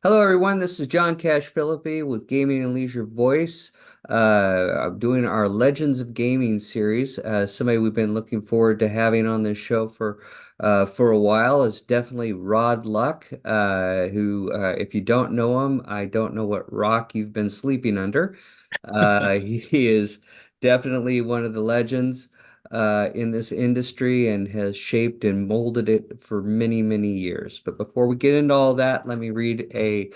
Hello, everyone. This is John Cash Philippi with Gaming and Leisure Voice. I'm doing our Legends of Gaming series. Somebody we've been looking forward to having on this show for a while is definitely Rod Luck, who, if you don't know him, I don't know what rock you've been sleeping under. He is definitely one of the legends in this industry and has shaped and molded it for many, many years. But before we get into all that, let me read a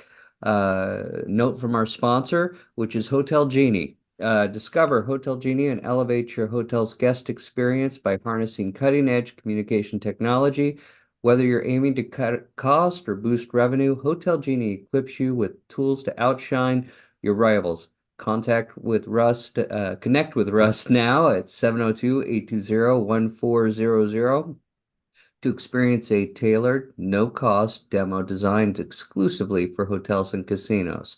note from our sponsor, which is Hotel Genie. Discover Hotel Genie and elevate your hotel's guest experience by harnessing cutting-edge communication technology. Whether you're aiming to cut cost or boost revenue, Hotel Genie equips you with tools to outshine your rivals. Connect with Rust now at 702-820-1400 to experience a tailored, no-cost demo designed exclusively for hotels and casinos.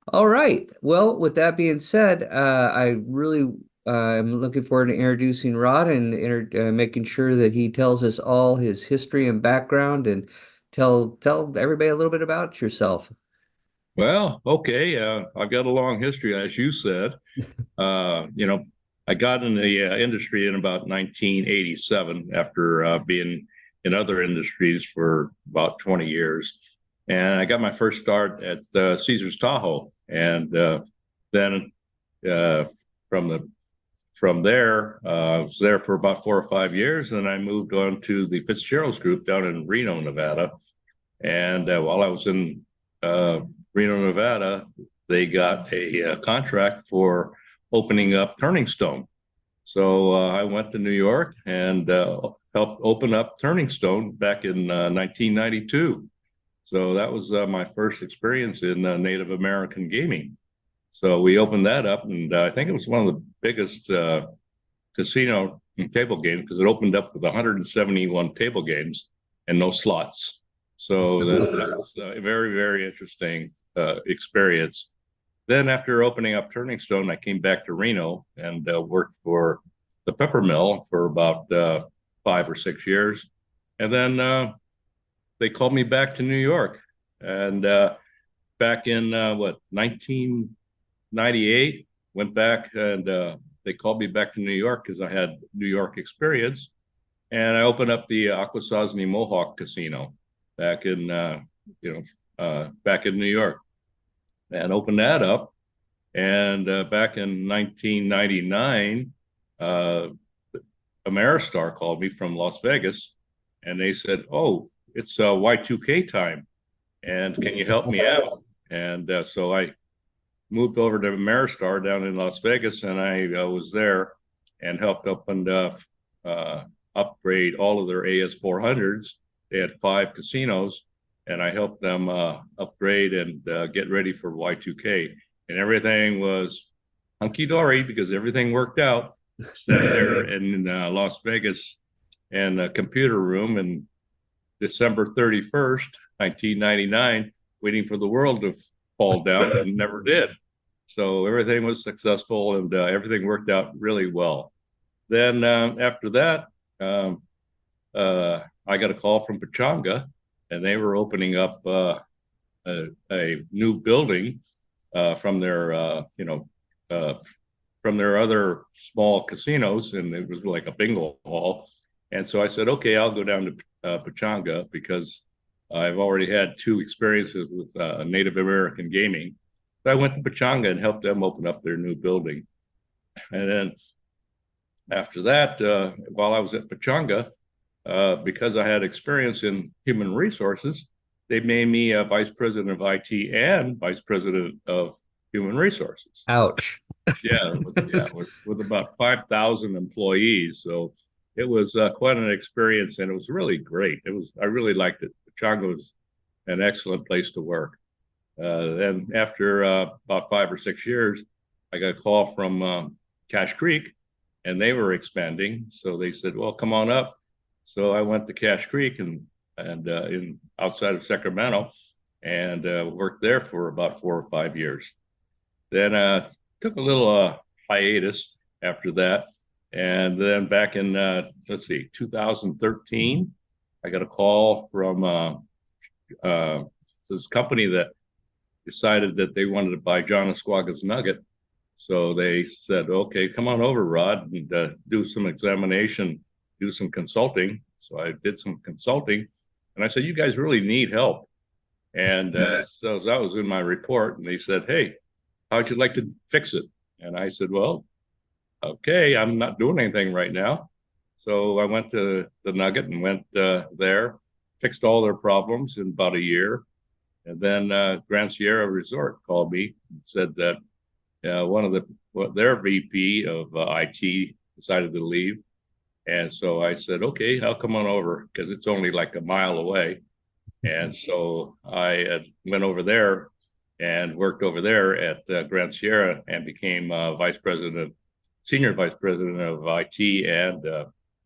All right. Well, with that being said, I really am looking forward to introducing Rod and making sure that he tells us all his history and background and tell everybody a little bit about yourself. Well, okay. I've got a long history, as you said. Uh, you know, I got in the industry in about 1987 after being in other industries for about 20 years. And I got my first start at Caesar's Tahoe. And then uh, from from there, I was there for about 4 or 5 years. And I moved on to the Fitzgerald's Group down in Reno, Nevada. And while I was in Reno, Nevada, they got a contract for opening up Turning Stone. So I went to New York and helped open up Turning Stone back in 1992. So that was my first experience in Native American gaming. So we opened that up, and I think it was one of the biggest casino table games because it opened up with 171 table games and no slots. So that was a very, very interesting experience. Then, after opening up Turning Stone, I came back to Reno and worked for the Pepper Mill for about 5 or 6 years. And then they called me back to New York. And back in what, 1998, went back and they called me back to New York because I had New York experience. And I opened up the Akwesasne Mohawk Casino back in, back in New York and opened that up. And back in 1999, uh, Ameristar called me from Las Vegas, and they said, "Oh, it's Y2K time, and can you help me out?" And so I moved over to Ameristar down in Las Vegas, and I was there and helped upgrade all of their AS400s. They had 5 casinos, and I helped them upgrade and get ready for Y2K. And everything was hunky dory because everything worked out. Sat there in Las Vegas in a computer room in December 31st, 1999, waiting for the world to fall down and never did. So everything was successful and everything worked out really well. Then after that, um, I got a call from Pachanga, and they were opening up a new building from their, uh, from their other small casinos, and it was like a bingo hall. And so I said, okay, I'll go down to Pachanga because I've already had 2 experiences with Native American gaming. So I went to Pachanga and helped them open up their new building. And then after that, while I was at Pachanga, because I had experience in human resources, they made me a vice president of IT and vice president of human resources. Ouch. With about 5,000 employees. So it was quite an experience, and it was really great. I really liked it. Pachanga was an excellent place to work. And after about 5 or 6 years, I got a call from Cache Creek, and they were expanding. So they said, "Well, come on up." So I went to Cache Creek and in outside of Sacramento, and worked there for about 4 or 5 years. Then took a little hiatus after that, and then back in let's see, 2013, I got a call from uh, this company that decided that they wanted to buy John Asquaga's Nugget. So they said, okay, come on over, Rod, and do some examination, do some consulting. So I did some consulting, and I said, you guys really need help. And so that was in my report, and they said, hey, how'd you like to fix it? And I said, well, okay, I'm not doing anything right now. So I went to the Nugget and went there, fixed all their problems in about a year. And then Grand Sierra Resort called me and said that one of their VP of IT decided to leave. And so I said, okay, I'll come on over because it's only like a mile away. And so I went over there and worked over there at Grand Sierra and became senior vice president of IT. And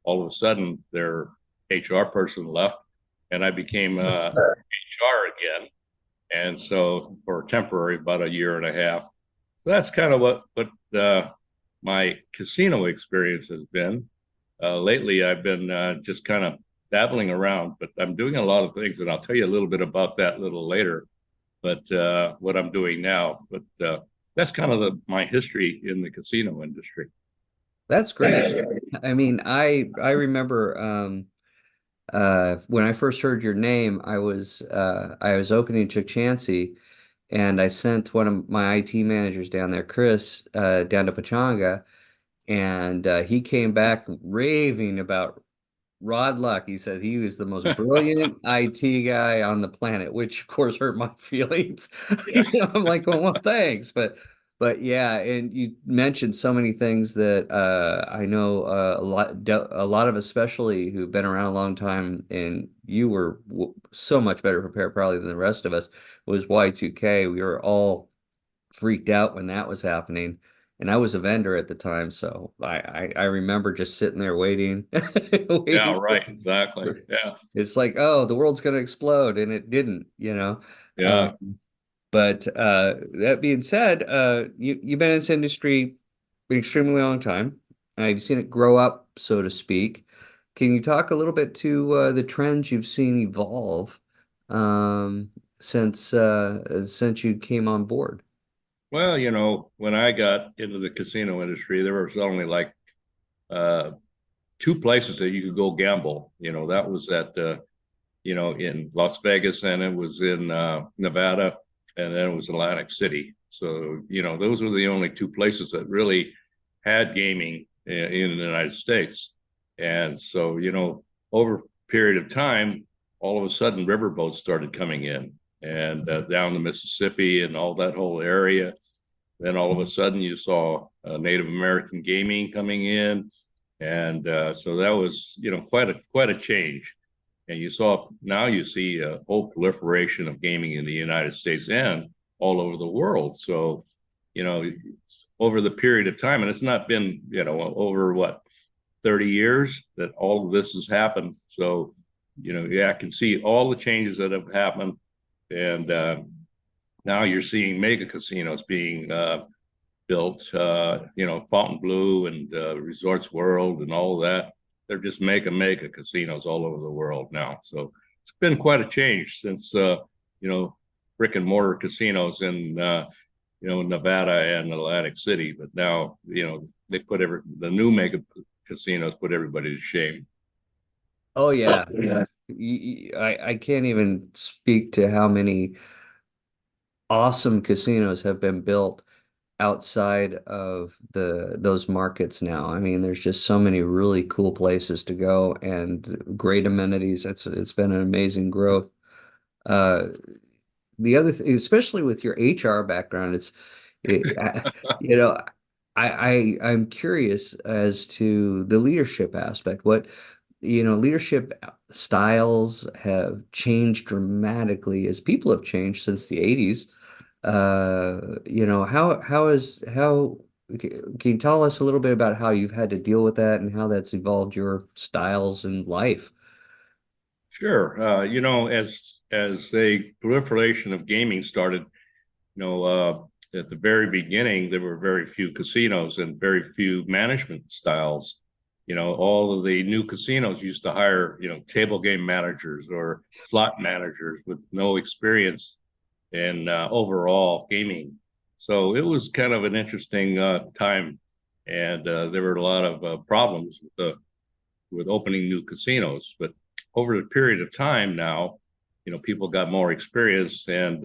all of a sudden, their HR person left, and I became HR again. And so for temporary, about a year and a half. So that's kind of what my casino experience has been. Lately, I've been just kind of dabbling around, but I'm doing a lot of things, and I'll tell you a little bit about that a little later. But what I'm doing now, but that's kind of my history in the casino industry. That's great. I mean, I remember when I first heard your name, I was opening Chansey, and I sent one of my IT managers down there, Chris, down to Pachanga, and he came back raving about Rod Luck. He said he was the most brilliant IT guy on the planet, which of course hurt my feelings. Yeah, I'm like, well, thanks, but yeah, and you mentioned so many things that I know a lot of, especially who've been around a long time, and you were so much better prepared probably than the rest of us. Was Y2K. We were all freaked out when that was happening. And I was a vendor at the time, so I remember just sitting there waiting, yeah, waiting right, exactly. for Yeah, it's like, oh, the world's gonna explode, and it didn't, you know. yeah. But that being said, you've been in this industry an extremely long time. You've seen it grow up, so to speak. Can you talk a little bit to the trends you've seen evolve um, since you came on board? Well, when I got into the casino industry, there was only like uh, two places that you could go gamble. That was in Las Vegas, and it was in Nevada, and then it was Atlantic City. So, those were the only two places that really had gaming in the United States. And so, over a period of time, all of a sudden, riverboats started coming in and down the Mississippi and all that whole area. Then all of a sudden, you saw Native American gaming coming in, and so that was, quite a change. And now you see a whole proliferation of gaming in the United States and all over the world. So, you know, over the period of time, and it's not been, over what, 30 years that all of this has happened. So, yeah, I can see all the changes that have happened. And now you're seeing mega casinos being built, Fontainebleau and Resorts World and all of that. They're just mega casinos all over the world now. So it's been quite a change since, brick and mortar casinos in, Nevada and Atlantic City. But now, they the new mega casinos put everybody to shame. Oh yeah, I can't even speak to how many awesome casinos have been built outside of those markets now. I mean, there's just so many really cool places to go and great amenities. It's been an amazing growth. Uh, the other thing, especially with your HR background, you know, I'm curious as to the leadership aspect. Leadership styles have changed dramatically as people have changed since the 80s. Can you tell us a little bit about how you've had to deal with that and how that's evolved your styles in life? Sure. As the proliferation of gaming started, at the very beginning, there were very few casinos and very few management styles. all of the new casinos used to hire, table game managers or slot managers with no experience in overall gaming. So it was kind of an interesting time, and there were a lot of problems with opening new casinos. But over the period of time now, people got more experience and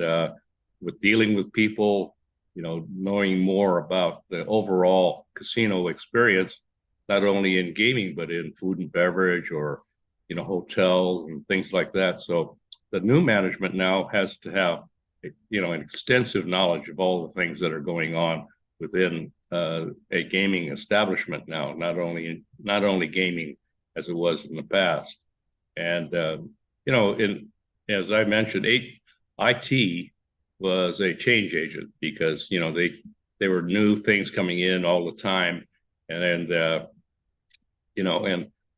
with dealing with people, knowing more about the overall casino experience, not only in gaming, but in food and beverage or, hotels and things like that. So the new management now has to have, an extensive knowledge of all the things that are going on within a gaming establishment now, not only gaming as it was in the past. And in as I mentioned, IT was a change agent because they were new things coming in all the time, and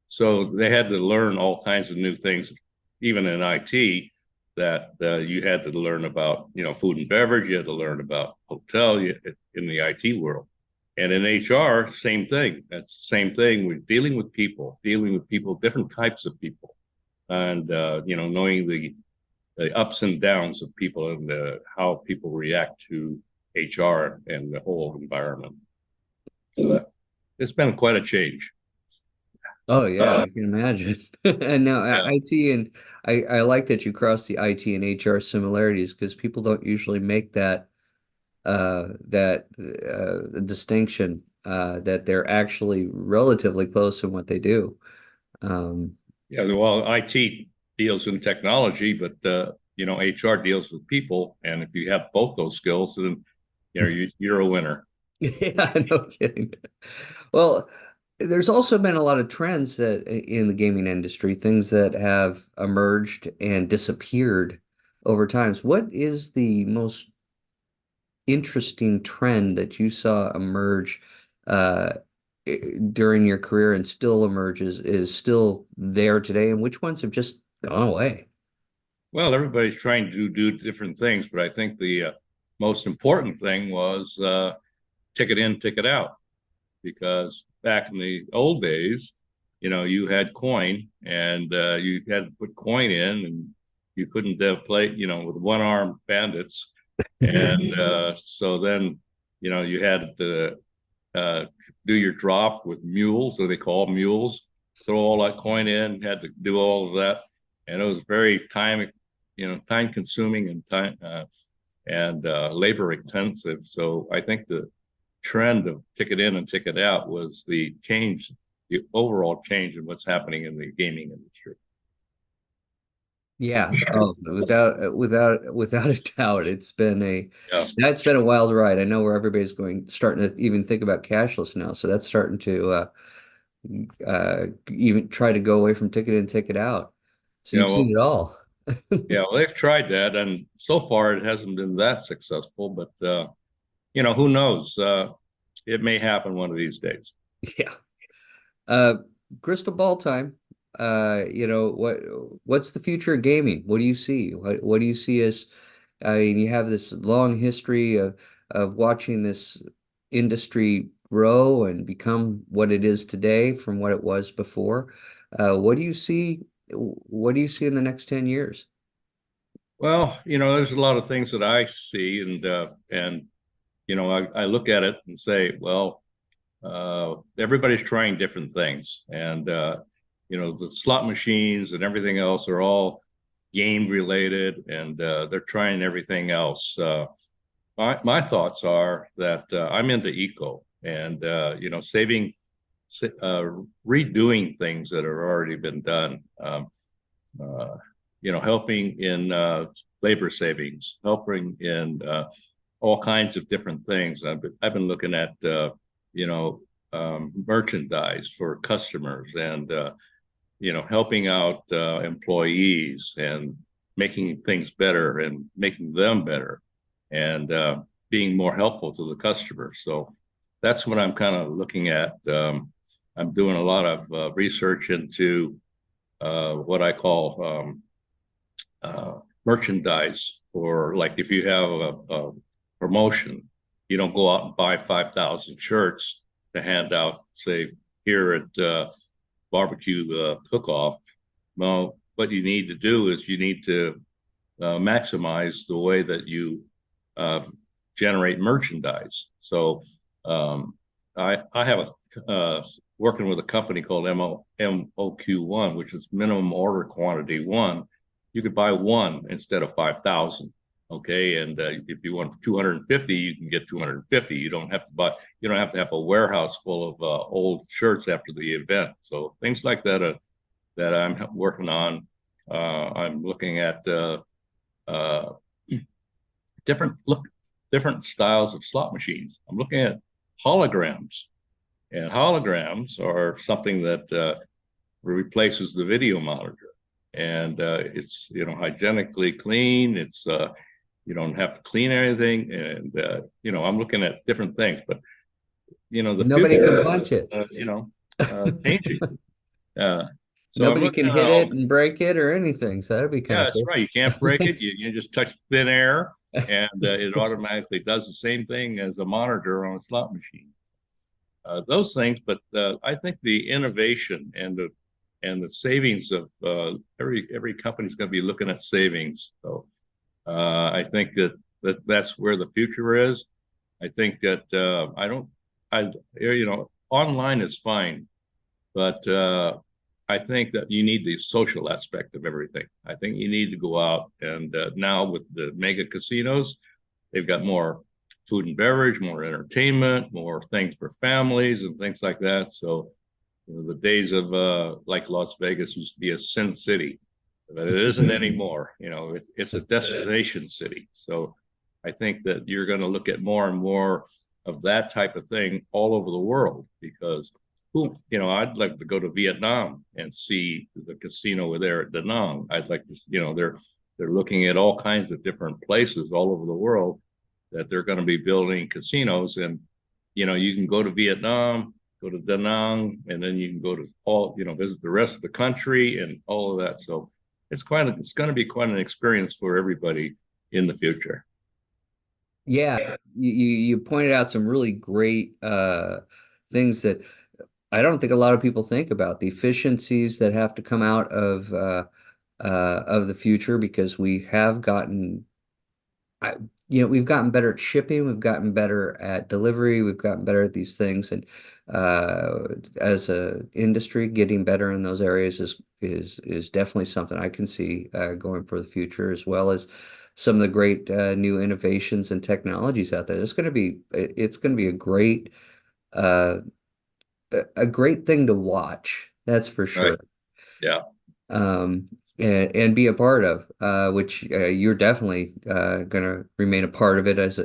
so they had to learn all kinds of new things, even in IT. That you had to learn about, food and beverage. You had to learn about in the IT world, and in HR, same thing. That's the same thing. We're dealing with people, different types of people, and knowing the ups and downs of people and how people react to HR and the whole environment. So it's been quite a change. Oh yeah, I can imagine. And now Yeah. IT and I like that you cross the IT and HR similarities because people don't usually make that distinction that they're actually relatively close in what they do. Um, Yeah, well, IT deals in technology, but HR deals with people, and if you have both those skills, then you're a winner. yeah, no kidding. Well, there's also been a lot of trends that in the gaming industry, things that have emerged and disappeared over times. What is the most interesting trend that you saw emerge uh, during your career and still emerges, is still there today, and which ones have just gone away? Well, everybody's trying to do different things, but I think the most important thing was ticket in, ticket out, because back in the old days, you had coin and you had to put coin in, and you couldn't play, with one-armed bandits. And so then, you had to uh, do your drop with mules, or they call mules, throw all that coin in, had to do all of that. And it was very time consuming and labor intensive. So I think the trend of ticket in and ticket out was the overall change in what's happening in the gaming industry. Yeah. Oh, without a doubt, Yeah. that's been a wild ride. I know where everybody's starting to even think about cashless now. So that's starting to even try to go away from ticket in, ticket out. So Yeah. you've seen Well, it all. yeah. Well, they've tried that, and so far it hasn't been that successful. But who knows? It may happen one of these days. Yeah. Uh, Crystal ball time. What's the future of gaming? What do you see? What do you see as, I mean, you have this long history of watching this industry grow and become what it is today from what it was before. What do you see? What do you see in the next 10 years? Well, there's a lot of things that I see, and I look at it and say, well, everybody's trying different things, and the slot machines and everything else are all game related, and they're trying everything else. My thoughts are that I'm into eco and saving, uh, redoing things that have already been done. Uh, helping in labor savings, helping in all kinds of different things. I've been looking at you know merchandise for customers, and helping out employees and making things better and making them better, and being more helpful to the customer. So that's what I'm kind of looking at. I'm doing a lot of research into what I call merchandise, for like if you have a promotion, you don't go out and buy 5,000 shirts to hand out, say, here at barbecue cook-off, well, what you need to do is you need to maximize the way that you uh, generate merchandise. So I have a working with a company called MOQ1, which is minimum order quantity one. You could buy one instead of 5,000. Okay, and if you want 250, you can get 250. You don't have to buy. You don't have to have a warehouse full of old shirts after the event. So things like that that I'm working on. I'm looking at uh, different look, different styles of slot machines. I'm looking at holograms, and holograms are something that replaces the video monitor, and it's hygienically clean. It's you don't have to clean anything, and I'm looking at different things, but the Nobody can future, punch it. changing. Uh, so I'm Nobody looking can at hit it and break it or anything. So that'd be kind yeah, of that's cool. right. You can't break it. You just touch thin air, and it automatically does the same thing as a monitor on a slot machine. Those things, but I think the innovation and the savings of every company's going to be looking at savings. So I think that's where the future is. I think that I don't, I online is fine, but I think that you need the social aspect of everything. I think you need to go out and now with the mega casinos, they've got more food and beverage, more entertainment, more things for families and things like that. So the days of like Las Vegas used to be a sin city, but it isn't anymore. It's a destination city. So I think that you're going to look at more and more of that type of thing all over the world because I'd like to go to Vietnam and see the casino there at Da Nang. I'd like to, they're looking at all kinds of different places all over the world that they're going to be building casinos, and you can go to Vietnam, go to Da Nang, and then you can go to visit the rest of the country and all of that. So it's going to be quite an experience for everybody in the future. Yeah, you pointed out some really great things that I don't think a lot of people think about, the efficiencies that have to come out of the future because we have gotten I, we've gotten better at shipping, we've gotten better at delivery, we've gotten better at these things, and as a industry, getting better in those areas is definitely something I can see going for the future, as well as some of the great new innovations and technologies out there. It's going to be uh, a great thing to watch. That's for Right. sure. Yeah. And be a part of, which you're definitely going to remain a part of it as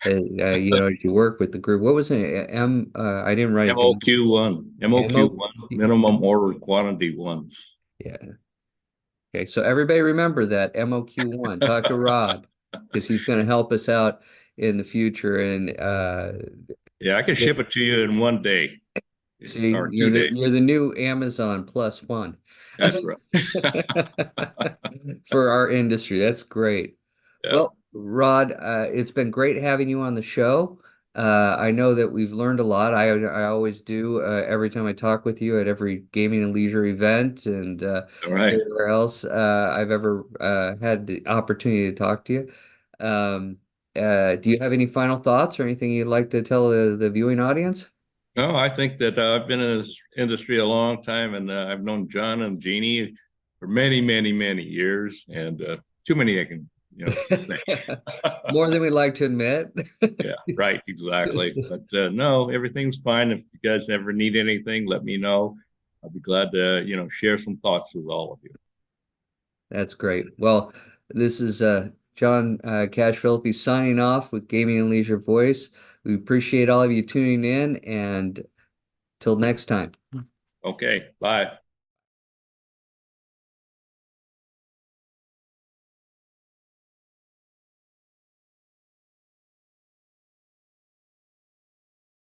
you work with the group. What was it? I didn't write it down. MOQ1, MO. MOQ1, minimum order quantity one. Yeah. Okay. So everybody remember that MOQ1. Talk to Rod because he's going to help us out in the future. And Yeah, I can ship it to you in one day see, or 2 days. you're the new Amazon plus one That's right. for our industry. That's great. Yeah. Well, Rod, it's been great having you on the show. I know that we've learned a lot. I always do every time I talk with you at every gaming and leisure event and All right. everywhere else I've ever had the opportunity to talk to you. Um, do you have any final thoughts or anything you'd like to tell the viewing audience? No, I think that I've been in this industry a long time, and I've known John and Jeannie for many, many, many years, and too many I can, say. More than we'd like to admit. Yeah, right, exactly. But no, everything's fine. If you guys ever need anything, let me know. I'll be glad to, share some thoughts with all of you. That's great. Well, this is John Cash Philippi signing off with Gaming and Leisure Voice. We appreciate all of you tuning in, and till next time. Okay, bye.